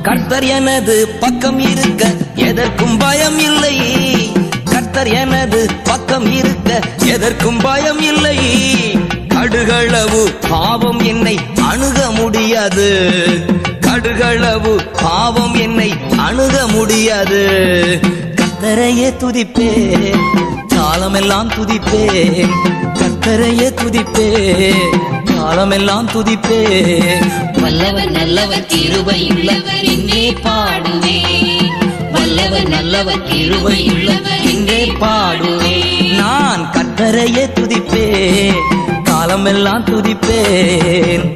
கர்த்தர் எனது பக்கம் இருக்க எதற்கும் பயம் இல்லை. கர்த்தர் எனது பக்கம் இருக்க எதற்கும் பயம் இல்லை. கடுகளவு பாவம் என்னை அணுக முடியாது. கடுகளவு பாவம் என்னை அணுக முடியாது. கர்த்தரையே துதிப்பேன், காலமெல்லாம் துதிப்பேன். கர்த்தரையே துதிப்பேன், காலமெல்லாம் துதிப்பேன். வல்லவர் நல்லவர் கிருபையுள்ளவர் இங்கே பாடுவேன். வல்லவர் நல்லவர் கிருபையுள்ளவர் இங்கே பாடுவேன். நான் கர்த்தரையே துதிப்பேன், காலமெல்லாம் துதிப்பேன்.